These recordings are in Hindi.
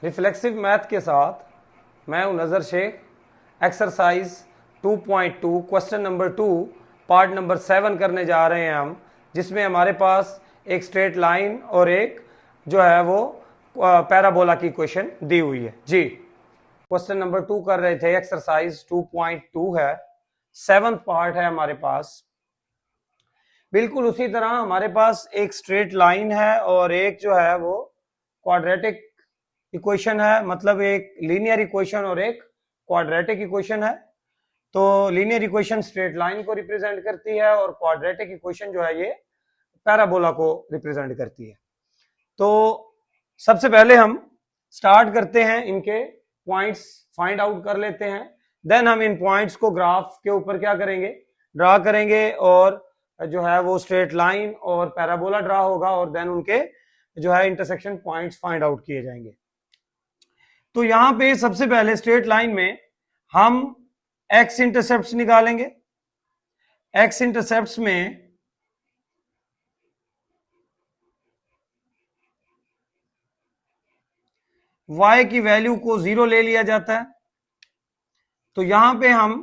रिफ्लेक्सिव मैथ के साथ मैं हूं Nazar Sheikh. Exercise 2.2 question number 2 part number 7 करने जा रहे हैं हम, जिसमें हमारे पास एक स्ट्रेट लाइन और एक जो है वो पैराबोला की इक्वेशन दी हुई है। जी, क्वेश्चन नंबर 2 कर रहे थे, एक्सरसाइज 2.2 है, 7th पार्ट है हमारे पास। बिल्कुल उसी तरह हमारे पास एक स्ट्रेट लाइन है और एक जो है वो क्वाड्रेटिक इक्वेशन है, मतलब एक लीनियर इक्वेशन और एक क्वाड्रेटिक इक्वेशन है। तो लीनियर इक्वेशन स्ट्रेट लाइन को रिप्रेजेंट करती है और क्वाड्रेटिक इक्वेशन जो है ये पैराबोला को रिप्रेजेंट करती है। तो सबसे पहले हम स्टार्ट करते हैं, इनके पॉइंट्स फाइंड आउट कर लेते हैं, देन हम इन पॉइंट्स को ग्राफ के ऊपर क्या करेंगे, ड्रा करेंगे और जो है वो स्ट्रेट लाइन और पैराबोला ड्रा होगा और देन उनके जो है इंटरसेक्शन पॉइंट्स फाइंड आउट किए जाएंगे। तो यहां पे सबसे पहले स्ट्रेट लाइन में हम एक्स इंटरसेप्ट्स निकालेंगे। एक्स इंटरसेप्ट्स में y की वैल्यू को 0 ले लिया जाता है, तो यहां पे हम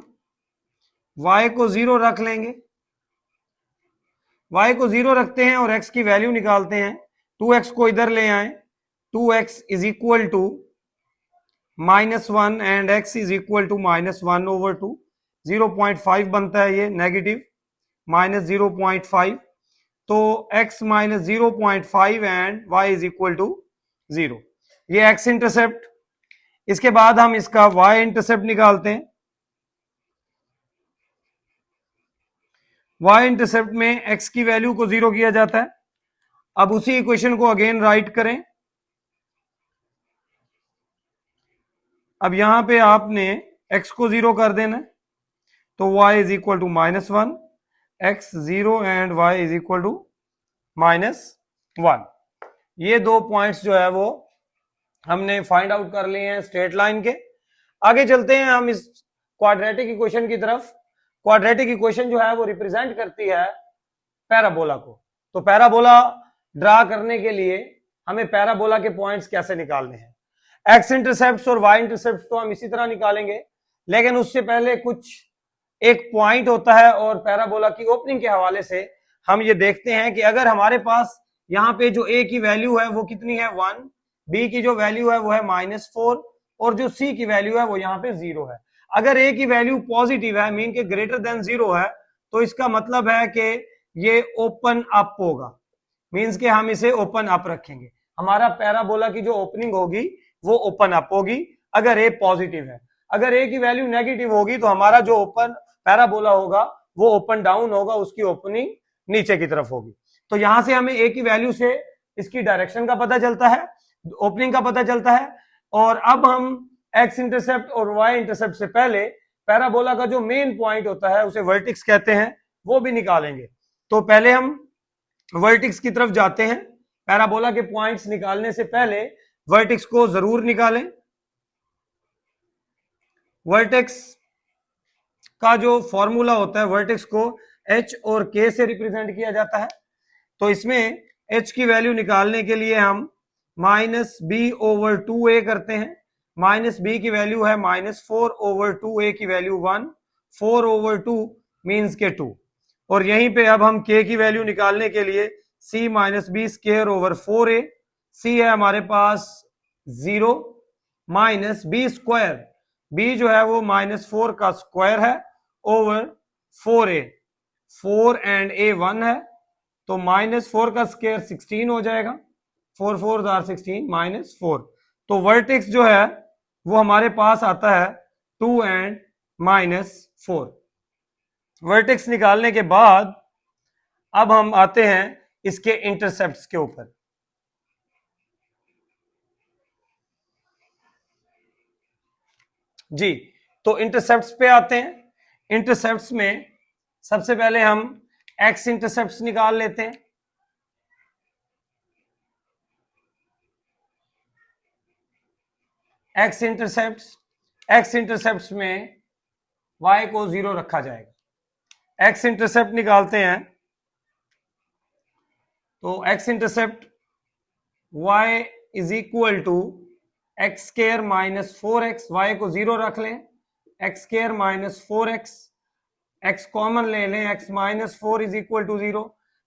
y को 0 रख लेंगे। y को 0 रखते हैं और x की वैल्यू निकालते हैं। 2x को इधर ले आए, 2x is equal to -1 and x is equal to -1/2। 0.5 बनता है ये नेगेटिव, -0.5। तो x minus 0.5 and y is equal to 0। ये x इंटरसेप्ट। इसके बाद हम इसका y इंटरसेप्ट निकालते हैं। y इंटरसेप्ट में x की वैल्यू को 0 किया जाता है। अब उसी इक्वेशन को अगेन राइट करें। अब यहां पे आपने x को 0 कर देना है, तो y is equal to -1, x 0 and y is equal to -1। ये दो पॉइंट्स जो है वो हमने फाइंड आउट कर लिए हैं स्ट्रेट लाइन के। आगे चलते हैं हम इस क्वाड्रेटिक इक्वेशन की तरफ। क्वाड्रेटिक इक्वेशन जो है वो रिप्रेजेंट करती है पैराबोला को। तो पैराबोला ड्रा करने के लिए हमें पैराबोला के पॉइंट्स कैसे निकालने हैं। एक्स इंटरसेप्ट और वाई इंटरसेप्ट तो हम इसी तरह निकालेंगे, लेकिन उससे पहले कुछ एक पॉइंट होता है और पैराबोला की ओपनिंग के हवाले से हम ये देखते हैं कि अगर हमारे पास यहाँ पे जो ए की वैल्यू है वो कितनी है 1, बी की जो वैल्यू है वो है -4 और जो सी की वैल्यू है वो यहाँ पे 0 है। अगर ए की वैल्यू पॉजिटिव है, मीन के ग्रेटर देन 0 है, तो इसका मतलब है कि ये ओपन अप होगा, मीन्स के हम इसे ओपन अप रखेंगे। हमारा पैराबोला की जो ओपनिंग होगी वो ओपन अप होगी अगर ए पॉजिटिव है। अगर ए की वैल्यू नेगेटिव होगी तो हमारा जो ओपन पैराबोला होगा वो ओपन डाउन होगा, उसकी ओपनिंग नीचे की तरफ होगी। तो यहां से हमें ए की वैल्यू से इसकी डायरेक्शन का पता चलता है, ओपनिंग का पता चलता है। और अब हम एक्स इंटरसेप्ट और वाई इंटरसेप्ट से पहले पैराबोला का जो मेन पॉइंट होता है उसे वर्टिक्स कहते हैं, वो भी निकालेंगे। तो पहले हम वर्टिक्स की तरफ जाते हैं। पैराबोला के पॉइंट्स निकालने से पहले वर्टिक्स को जरूर निकालें। वर्टेक्स का जो फॉर्मूला होता है, वर्टेक्स को h और k से रिप्रेजेंट किया जाता है। तो इसमें h की वैल्यू निकालने के लिए हम -b/2a करते हैं। -b की वैल्यू है -4/2, a की वैल्यू 1, 4/2 मीन्स के 2। और यहीं पे अब हम k की वैल्यू निकालने के लिए c-b²/4a, c है हमारे पास 0, माइनस b², b जो है वो -4 का स्क्वायर है ओवर 4a, 4 एंड a 1 है, तो -4 का स्क्वायर 16 हो जाएगा, 4 4 आर 16 -4। तो वर्टेक्स जो है वो हमारे पास आता है 2 एंड -4। वर्टेक्स निकालने के बाद अब हम आते हैं इसके इंटरसेप्ट्स के ऊपर। जी, तो इंटरसेप्ट्स पे आते हैं। इंटरसेप्ट्स में सबसे पहले हम एक्स इंटरसेप्ट्स निकाल लेते हैं। एक्स इंटरसेप्ट्स में y को 0 रखा जाएगा। एक्स इंटरसेप्ट निकालते हैं, तो x intercept y is equal to x square minus 4x, y को 0 रख लें, x square minus 4x, x common ले लें, x minus 4 is equal to 0,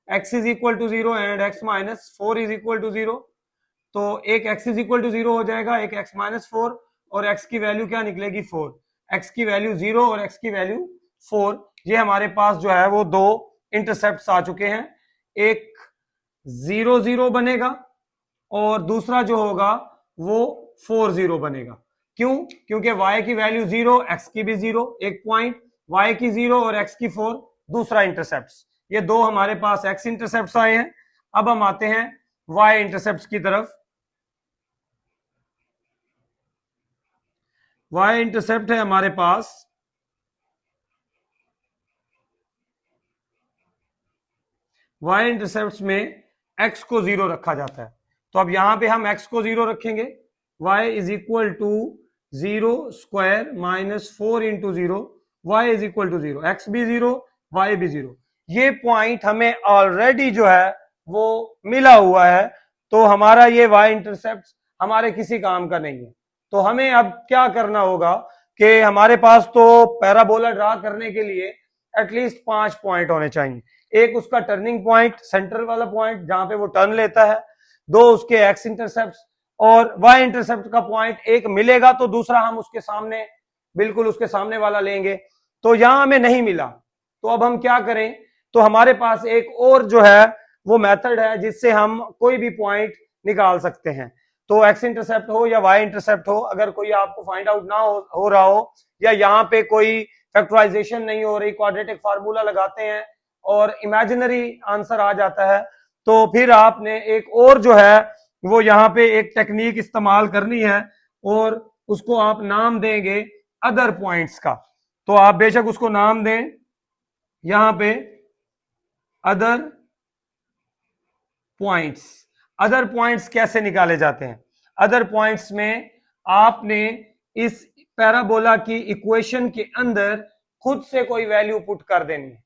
x is equal to 0 and x minus 4 is equal to 0। तो एक x इज इक्वल टू 0 हो जाएगा, एक x माइनस 4, और x की वैल्यू क्या निकलेगी 4, x की वैल्यू 0 और x की वैल्यू 4। ये हमारे पास जो है वो दो इंटरसेप्ट्स आ चुके हैं, एक 0 0 बनेगा और दूसरा जो होगा वो 4 0 बनेगा। क्यों? क्योंकि y की वैल्यू 0, x की भी 0, एक पॉइंट, y की 0 और x की 4 दूसरा इंटरसेप्ट। ये दो हमारे पास x इंटरसेप्ट आए हैं। अब हम आते हैं y इंटरसेप्ट की तरफ। y इंटरसेप्ट है हमारे पास y इंटरसेप्ट में x को 0 रखा जाता है। तो अब यहां पे हम x को 0 रखेंगे, y is equal to 0 square minus 4 into 0, y is equal to 0, x भी 0 y भी 0। ये पॉइंट हमें ऑलरेडी जो है वो मिला हुआ है, तो हमारा ये y इंटरसेप्ट हमारे किसी काम का नहीं है। तो हमें अब क्या करना होगा कि हमारे पास तो पैराबोला ड्रा करने के लिए एटलीस्ट 5 पॉइंट होने चाहिए। एक उसका टर्निंग पॉइंट, सेंट्रल वाला पॉइंट जहां पे वो टर्न लेता है, दो उसके एक्स इंटरसेप्ट और वाई इंटरसेप्ट का पॉइंट एक मिलेगा तो दूसरा हम उसके सामने, बिल्कुल उसके सामने वाला लेंगे। तो यहां हमें नहीं मिला, तो अब हम क्या करें? तो हमारे पास एक और जो है वो मेथड है जिससे हम कोई भी पॉइंट निकाल सकते हैं। तो एक्स इंटरसेप्ट हो या वाई इंटरसेप्ट हो, अगर कोई आपको फाइंड आउट ना हो रहा हो, या यहाँ पे कोई फैक्टराइजेशन नहीं हो रही, क्वाड्रेटिक फार्मूला लगाते हैं और इमेजिनरी आंसर आ जाता है, तो फिर आपने एक और जो है वो यहाँ पे एक टेक्निक इस्तेमाल करनी है और उसको आप नाम देंगे अदर पॉइंट्स का। तो आप बेशक उसको नाम दें यहां पे अदर पॉइंट्स। अदर पॉइंट्स कैसे निकाले जाते हैं? अदर पॉइंट्स में आपने इस पैराबोला की इक्वेशन के अंदर खुद से कोई वैल्यू पुट कर देनी है।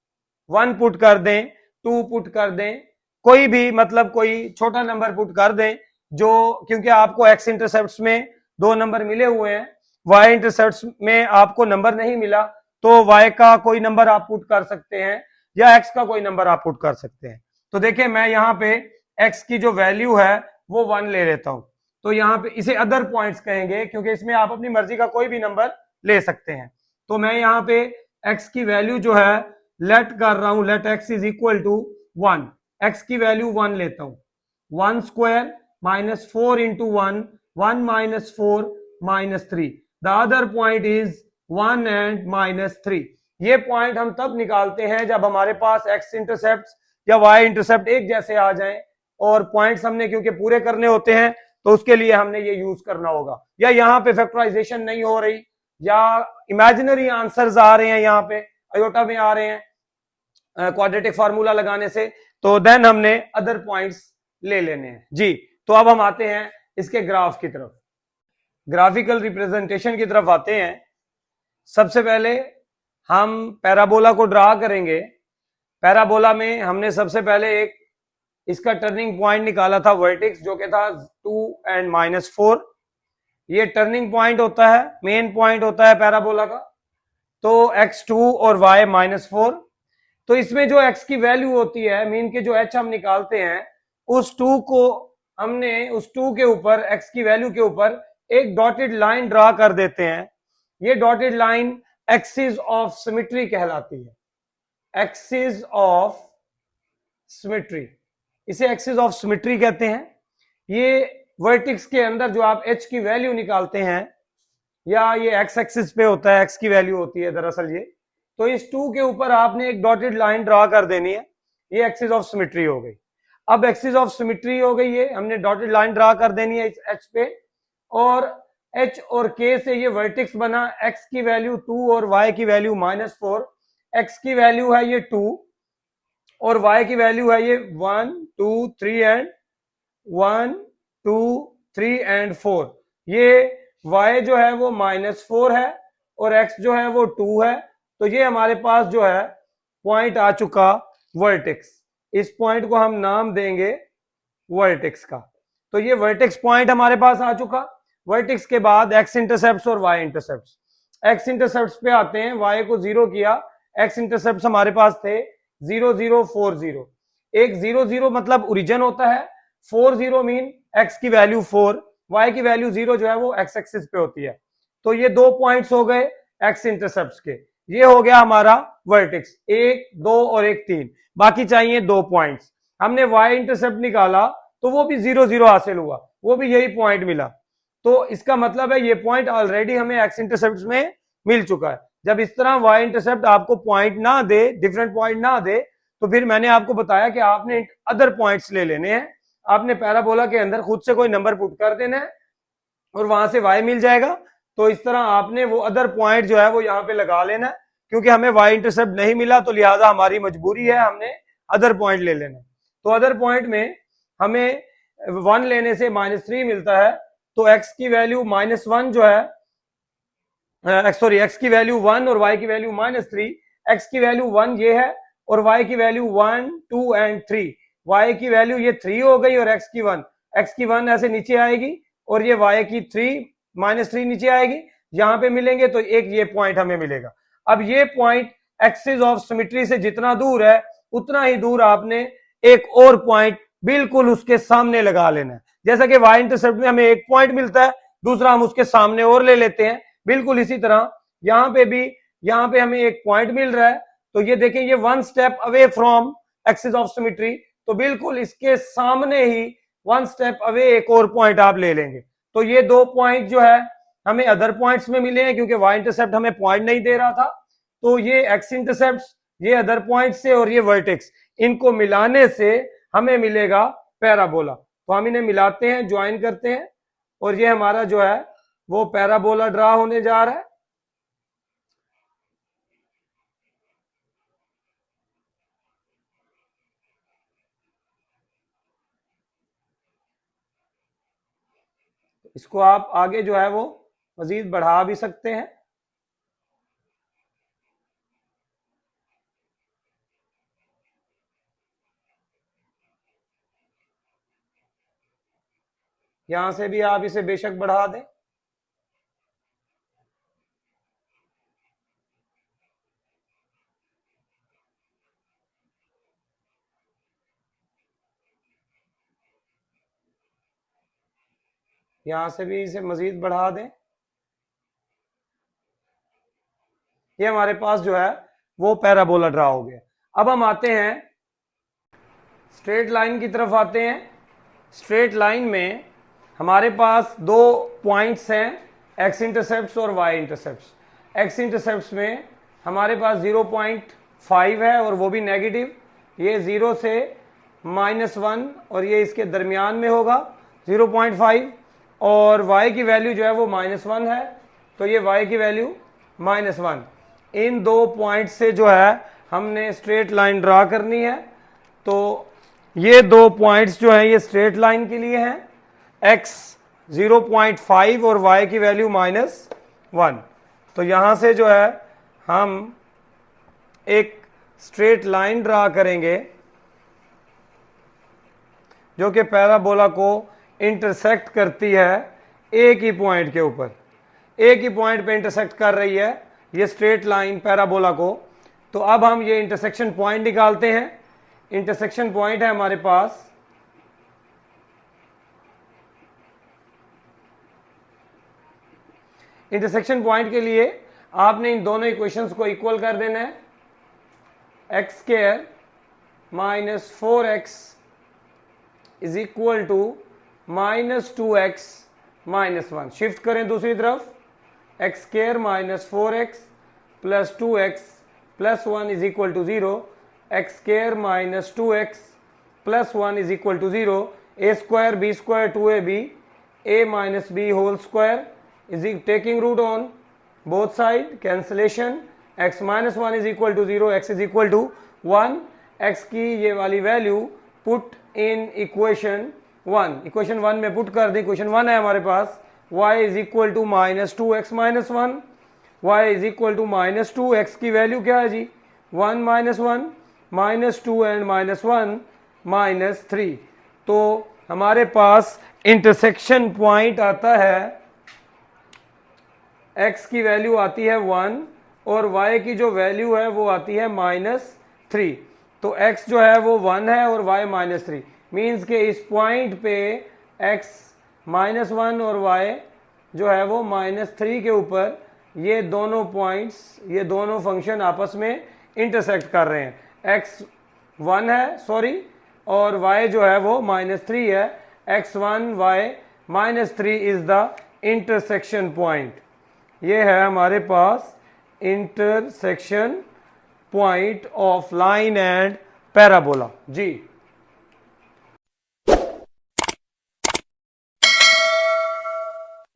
1 पुट कर दें, 2 पुट कर दें, कोई भी, मतलब कोई छोटा नंबर पुट कर दें जो, क्योंकि आपको एक्स इंटरसेप्ट्स में 2 नंबर मिले हुए हैं, वाई इंटरसेप्ट्स में आपको नंबर नहीं मिला, तो वाई का कोई नंबर आप पुट कर सकते हैं या एक्स का कोई नंबर आप पुट कर सकते हैं। तो देखिए मैं यहाँ पे एक्स की जो वैल्यू है वो 1 ले लेता हूं, तो यहाँ पे इसे अदर पॉइंट्स कहेंगे क्योंकि इसमें आप अपनी मर्जी का कोई भी नंबर ले सकते हैं। तो मैं यहाँ पे एक्स की वैल्यू जो है लेट कर रहा हूं, let x is equal to 1, x की वैल्यू 1 लेता हूं, 1 square minus 4 into 1, 1 minus 4 minus 3, the other point is 1 and minus 3। ये पॉइंट हम तब निकालते हैं जब हमारे पास एक्स इंटरसेप्ट या वाई इंटरसेप्ट एक जैसे आ जाएं, और पॉइंट्स हमने क्योंकि पूरे करने होते हैं तो उसके लिए हमने ये यूज करना होगा। या यहाँ पे फैक्टराइजेशन नहीं हो रही या इमेजिनरी आंसर्स आ रहे हैं, यहाँ पे अयोटा में आ रहे हैं क्वाड्रेटिक फार्मूला लगाने से, तो देन हमने अदर पॉइंट्स ले लेने हैं जी। तो अब हम आते हैं इसके ग्राफ की तरफ, ग्राफिकल रिप्रेजेंटेशन की तरफ आते हैं। सबसे पहले हम पैराबोला को ड्रा करेंगे। पैराबोला में हमने सबसे पहले एक इसका टर्निंग पॉइंट निकाला था वर्टेक्स, जो कि था 2 एंड माइनस 4। ये टर्निंग पॉइंट होता है, मेन पॉइंट होता है पैराबोला का। तो x2 और y माइनस 4, तो इसमें जो x की वैल्यू होती है, मीन के जो h हम निकालते हैं, उस 2 को हमने उस 2 के ऊपर, x की वैल्यू के ऊपर एक डॉटेड लाइन ड्रा कर देते हैं। ये dotted line axis of symmetry कहलाती है, एक्सिस ऑफ सिमेट्री, इसे एक्सिस ऑफ सिमेट्री कहते हैं। ये वर्टेक्स के अंदर जो आप h की वैल्यू निकालते हैं, या ये x एक्सिस पे होता है, x की वैल्यू होती है दरअसल ये, तो इस 2 के ऊपर आपने एक डॉटेड लाइन ड्रा कर देनी है। ये एक्सिस ऑफ सिमेट्री हो गई। अब एक्सिस ऑफ सिमेट्री हो गई, ये हमने डॉटेड लाइन ड्रा कर देनी है इस h पे, और h और k से ये वर्टेक्स बना। x की वैल्यू 2 और y की वैल्यू माइनस 4, x की वैल्यू है ये 2 और y की वैल्यू है ये 1 2 3 एंड 1 2 3 एंड 4। ये y जो है वो माइनस 4 है और x जो है वो 2 है। तो ये हमारे पास जो है पॉइंट आ चुका वर्टेक्स। इस पॉइंट को हम नाम देंगे वर्टेक्स का। तो ये वर्टेक्स पॉइंट हमारे पास आ चुका। वर्टेक्स के बाद एक्स इंटरसेप्ट और वाई इंटरसेप्ट। एक्स इंटरसेप्ट पे आते हैं, वाई को 0 किया, एक्स इंटरसेप्ट हमारे पास थे 0 0 4 0। एक 0 0 मतलब ओरिजिन होता है, 4 0 मीन एक्स की वैल्यू 4, वाई की वैल्यू 0 जो है वो एक्स एक्सिस पे होती है। तो ये 2 पॉइंट्स हो गए एक्स इंटरसेप्ट के। ये हो गया हमारा वर्टेक्स, 1 2 और 1 3, बाकी चाहिए 2 पॉइंट्स। हमने वाई इंटरसेप्ट निकाला तो वो भी 0 0 हासिल हुआ, वो भी यही पॉइंट मिला। तो इसका मतलब है ये पॉइंट ऑलरेडी हमें एक्स इंटरसेप्ट में मिल चुका है। जब इस तरह वाई इंटरसेप्ट आपको पॉइंट ना दे, डिफरेंट पॉइंट ना दे, तो फिर मैंने आपको बताया कि आपने अदर पॉइंट्स ले लेने हैं। आपने पैराबोला के अंदर खुद से कोई नंबर पुट कर देना है और वहां से वाई मिल जाएगा। तो इस तरह आपने वो अदर पॉइंट जो है वो यहाँ पे लगा लेना है, क्योंकि हमें वाई इंटरसेप्ट नहीं मिला तो लिहाजा हमारी मजबूरी है, हमने अदर पॉइंट ले लेना। तो अदर पॉइंट में हमें 1 लेने से -3 मिलता है। तो x की वैल्यू -1 जो है, सॉरी, x की वैल्यू 1 और y की वैल्यू -3। x की वैल्यू 1 ये है और y की वैल्यू 1 2 एंड 3। y की वैल्यू ये 3 हो गई और x की 1, x की 1 ऐसे नीचे आएगी और ये y की 3 -3 नीचे आएगी, यहां पे मिलेंगे तो एक ये पॉइंट हमें मिलेगा। अब ये पॉइंट एक्सिस ऑफ सिमेट्री से जितना दूर है उतना ही दूर आपने एक और पॉइंट बिल्कुल उसके सामने लगा लेना है। जैसा कि वाई इंटरसेप्ट में हमें एक पॉइंट मिलता है, दूसरा हम उसके सामने और ले लेते हैं, बिल्कुल इसी तरह यहां पे भी, यहां पे हमें एक पॉइंट मिल रहा है। तो ये देखें, ये 1 step away from axis of symmetry, तो बिल्कुल इसके सामने ही 1 स्टेप अवे एक और पॉइंट आप ले लेंगे। तो ये 2 पॉइंट जो है हमें अदर पॉइंट्स में मिले हैं, क्योंकि वाई इंटरसेप्ट हमें पॉइंट नहीं दे रहा था। तो ये एक्स इंटरसेप्ट, ये अदर पॉइंट से और ये वर्टेक्स, इनको मिलाने से हमें मिलेगा पैराबोला। तो हम इन्हें मिलाते हैं, ज्वाइन करते हैं और ये हमारा जो है वो पैराबोला ड्रा होने जा रहा है। इसको आप आगे जो है वो मजीद बढ़ा भी सकते हैं। यहां से भी आप इसे बेशक बढ़ा दें। यहां से भी इसे मजीद बढ़ा दें। ये हमारे पास जो है वो पैराबोला ड्रा हो गया। अब हम आते हैं स्ट्रेट लाइन की तरफ आते हैं। स्ट्रेट लाइन में हमारे पास 2 पॉइंट्स हैं, एक्स इंटरसेप्ट और वाई इंटरसेप्ट। एक्स इंटरसेप्ट में हमारे पास 0.5 है और वो भी नेगेटिव, ये 0 से -1 और ये इसके दरमियान में होगा 0.5, और y की वैल्यू जो है वो -1 है, तो ये y की वैल्यू -1। इन 2 पॉइंट से जो है हमने स्ट्रेट लाइन ड्रा करनी है। तो ये 2 पॉइंट्स जो हैं ये स्ट्रेट लाइन के लिए हैं, x 0.5 और y की वैल्यू -1। तो यहां से जो है हम एक स्ट्रेट लाइन ड्रा करेंगे जो कि पैराबोला को इंटरसेक्ट करती है एक ही पॉइंट के ऊपर, एक ही पॉइंट पे इंटरसेक्ट कर रही है ये स्ट्रेट लाइन पैराबोला को। तो अब हम ये इंटरसेक्शन पॉइंट निकालते हैं। इंटरसेक्शन पॉइंट है हमारे पास इंटरसेक्शन पॉइंट के लिए आपने इन दोनों इक्वेशंस को इक्वल कर देना है। X square -4x is equal to -2x -1। Shift करें दूसरी तरफ, x square -4x plus 2x plus 1 is equal to 0। X square -2x plus 1 is equal to 0। A square b square 2ab a minus b whole square is taking root on both side, cancellation, x minus 1 is equal to 0, x is equal to 1। x की ये वाली value put in equation 1, equation 1 में पुट कर दी। इक्वेशन 1 है हमारे पास y is equal to -2x minus 1, y is equal to -2, x की वैल्यू क्या है जी 1 -1 -2 एंड -1 -3। तो हमारे पास इंटरसेक्शन पॉइंट आता है x की वैल्यू आती है 1 और y की जो वैल्यू है वो आती है -3। तो x जो है वो 1 है और y -3, मीन्स के इस पॉइंट पे x -1 और y जो है वो -3 के ऊपर ये दोनों पॉइंट्स, ये दोनों फंक्शन आपस में इंटरसेक्ट कर रहे हैं। x 1 है सॉरी, और y जो है वो -3 है। x1 y -3 is the intersection point. ये है हमारे पास intersection point of line and parabola ji.